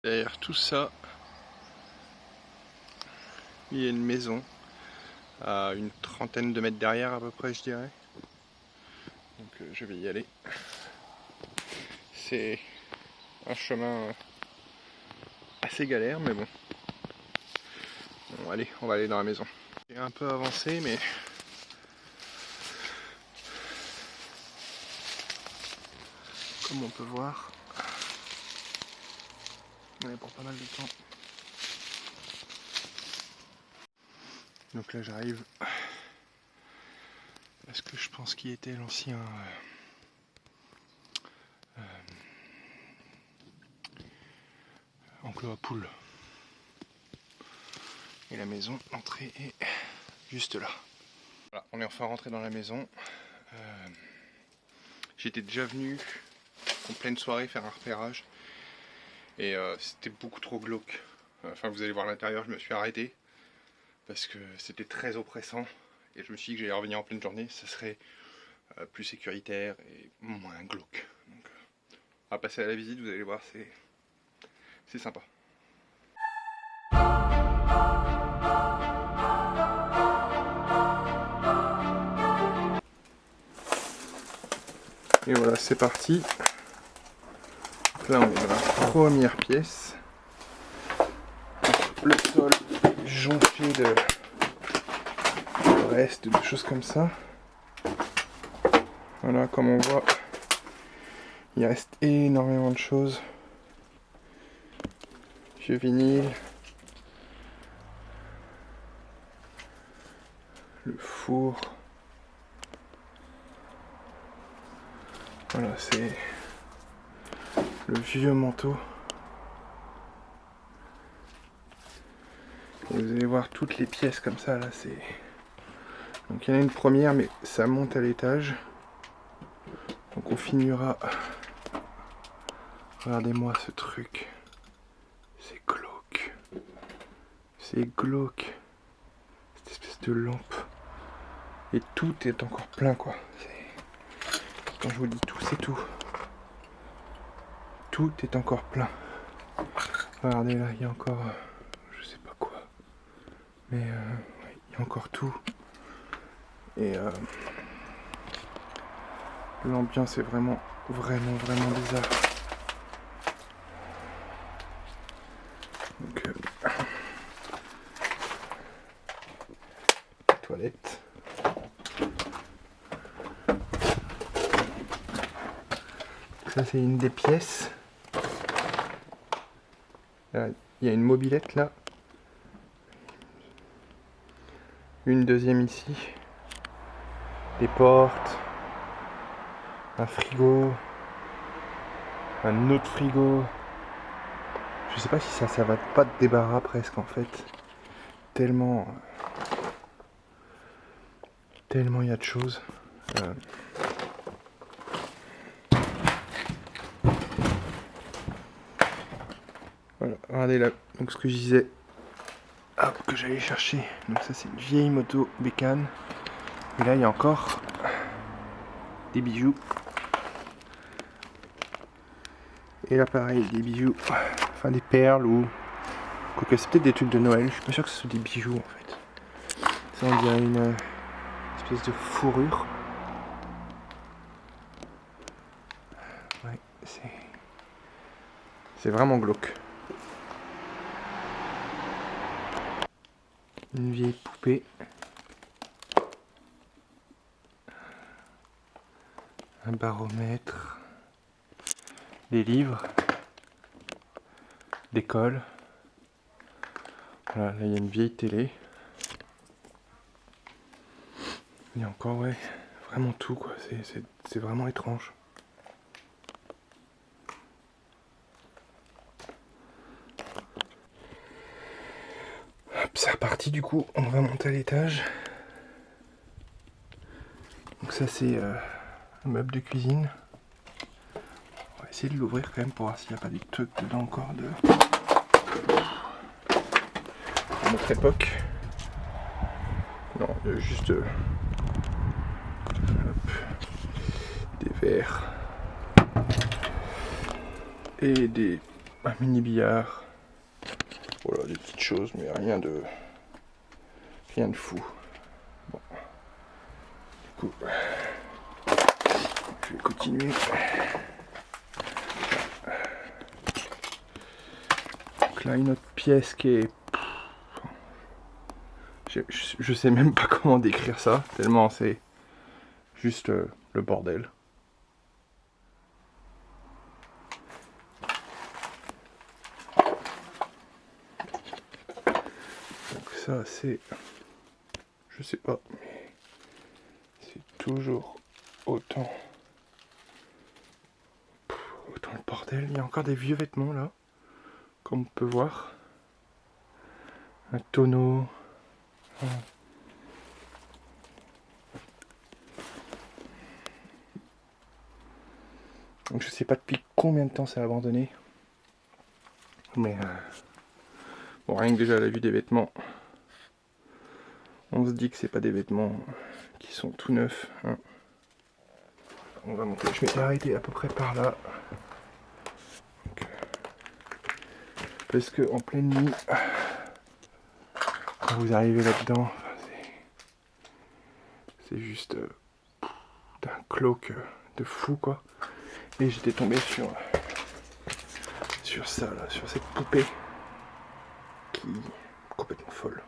Derrière tout ça, il y a une maison à une trentaine de mètres derrière à peu près, je dirais. Donc je vais y aller. C'est un chemin assez galère, mais bon. Bon, allez, on va aller dans la maison. J'ai un peu avancé, mais comme on peut voir, on est pour pas mal de temps. Donc là j'arrive à ce que je pense qui était l'ancien enclos à poules. Et la maison, l'entrée est juste là. Voilà, on est enfin rentré dans la maison. J'étais déjà venu en pleine soirée faire un repérage et c'était beaucoup trop glauque. Enfin, vous allez voir l'intérieur, je me suis arrêté parce que c'était très oppressant et je me suis dit que j'allais revenir en pleine journée, ça serait plus sécuritaire et moins glauque. Donc, on va passer à la visite, vous allez voir, c'est sympa. Et voilà, c'est parti. Donc là, on est dans la première pièce. Le sol jonché de restes, de choses comme ça. Voilà, comme on voit, il reste énormément de choses. Vieux vinyle. Le four. Voilà, c'est le vieux manteau. Et vous allez voir toutes les pièces comme ça, là, c'est... Donc il y en a une première, mais ça monte à l'étage. Donc on finira... Regardez-moi ce truc. C'est glauque. C'est glauque. Cette espèce de lampe. Et tout est encore plein, quoi. Quand je vous dis tout, c'est tout. Tout est encore plein. Regardez là, il y a encore... je sais pas quoi. Mais ouais, il y a encore tout. Et l'ambiance est vraiment bizarre. Donc, toilette. Ça c'est une des pièces. Il y a une mobilette là. Une deuxième ici. Des portes. Un frigo. Un autre frigo. Je sais pas si ça va pas de débarras presque en fait. Tellement il y a de choses. Voilà, regardez là, donc ce que je disais, hop, que j'allais chercher. Donc ça c'est une vieille moto bécane. Et là il y a encore des bijoux. Et là pareil, des bijoux, enfin des perles ou... Quoique c'est peut-être des trucs de Noël, je suis pas sûr que ce soit des bijoux en fait. Ça on dirait une espèce de fourrure. Ouais, c'est vraiment glauque. Une vieille poupée. Un baromètre. Des livres. D'école. Voilà, là il y a une vieille télé. Il y a encore, ouais, vraiment tout quoi. C'est vraiment étrange. Hop, c'est reparti du coup, on va monter à l'étage. Donc ça c'est un meuble de cuisine. On va essayer de l'ouvrir quand même pour voir s'il n'y a pas des trucs dedans encore de notre époque. Non, il y a juste hop, des verres et des un mini billard. Voilà, des petites choses, mais rien de fou. Bon. Du coup, je vais continuer. Donc là, une autre pièce qui est... Je sais même pas comment décrire ça, tellement c'est juste le bordel. Donc ça c'est... Je sais pas, mais c'est toujours autant le bordel. Il y a encore des vieux vêtements là, comme on peut voir. Un tonneau. Donc je sais pas depuis combien de temps c'est abandonné. Mais bon, rien que déjà à la vue des vêtements, on se dit que c'est pas des vêtements qui sont tout neufs. Hein. On va monter. Je m'étais arrêté à peu près par là. Donc, parce que en pleine nuit, quand vous arrivez là-dedans, c'est juste d'un cloque de fou quoi. Et j'étais tombé sur ça là, sur cette poupée qui est complètement folle.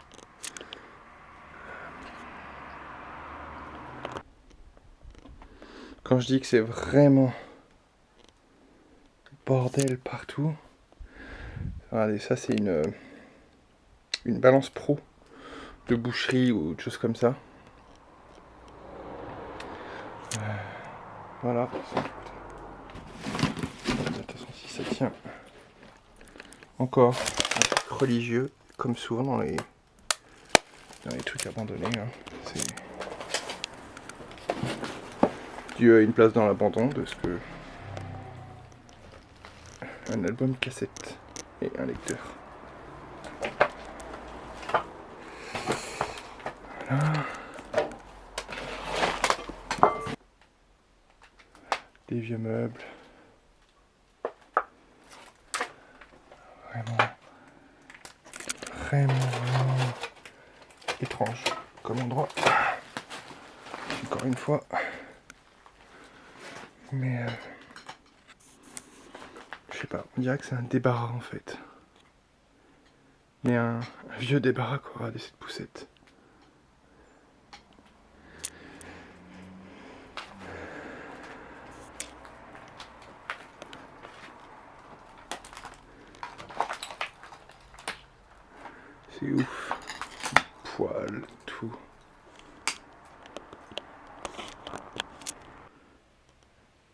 Quand je dis que c'est vraiment bordel partout, regardez, ça c'est une balance pro de boucherie ou de choses comme ça. Voilà. Attention si ça tient. Encore un truc religieux, comme souvent dans les trucs abandonnés. Hein. Dieu a une place dans l'abandon de ce que un album cassette et un lecteur. Voilà. Des vieux meubles. Vraiment étrange comme endroit. Encore une fois. Mais je sais pas, on dirait que c'est un débarras en fait. Mais un vieux débarras quoi, de cette poussette. C'est ouf. Poils, tout.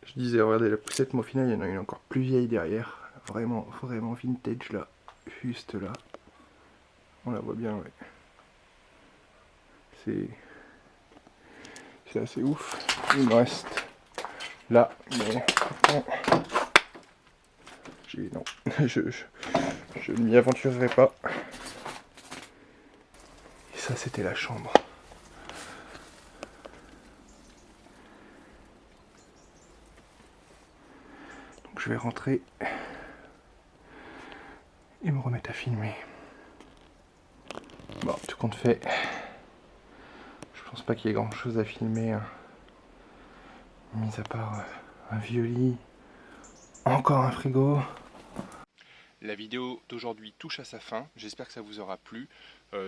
Je disais, regardez la poussette, mais au final, il y en a une encore plus vieille derrière. Vraiment, vraiment vintage là. Juste là. On la voit bien, ouais. C'est assez ouf. Il me reste là, mais non. Non. Je ne m'y aventurerai pas. Et ça, c'était la chambre. Donc je vais rentrer et me remettre à filmer. Bon, tout compte fait, je pense pas qu'il y ait grand chose à filmer, hein. Mis à part un vieux lit, encore un frigo. La vidéo d'aujourd'hui touche à sa fin, j'espère que ça vous aura plu.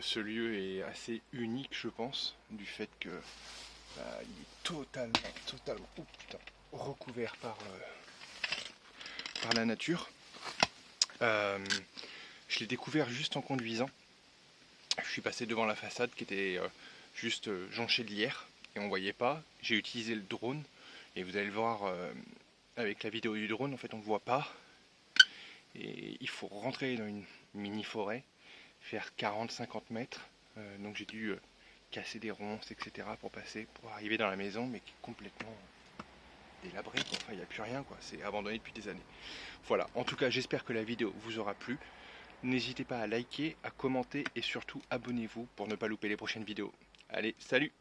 Ce lieu est assez unique je pense, du fait que il est totalement oh, putain, recouvert par la nature. Je l'ai découvert juste en conduisant. Je suis passé devant la façade qui était juste jonchée de lierre et on voyait pas. J'ai utilisé le drone et vous allez le voir avec la vidéo du drone, en fait on ne voit pas. Et il faut rentrer dans une mini forêt, faire 40-50 mètres. Donc j'ai dû casser des ronces, etc. pour arriver dans la maison, mais qui est complètement délabrée. Enfin, il n'y a plus rien, quoi. C'est abandonné depuis des années. Voilà, en tout cas, j'espère que la vidéo vous aura plu. N'hésitez pas à liker, à commenter et surtout abonnez-vous pour ne pas louper les prochaines vidéos. Allez, salut!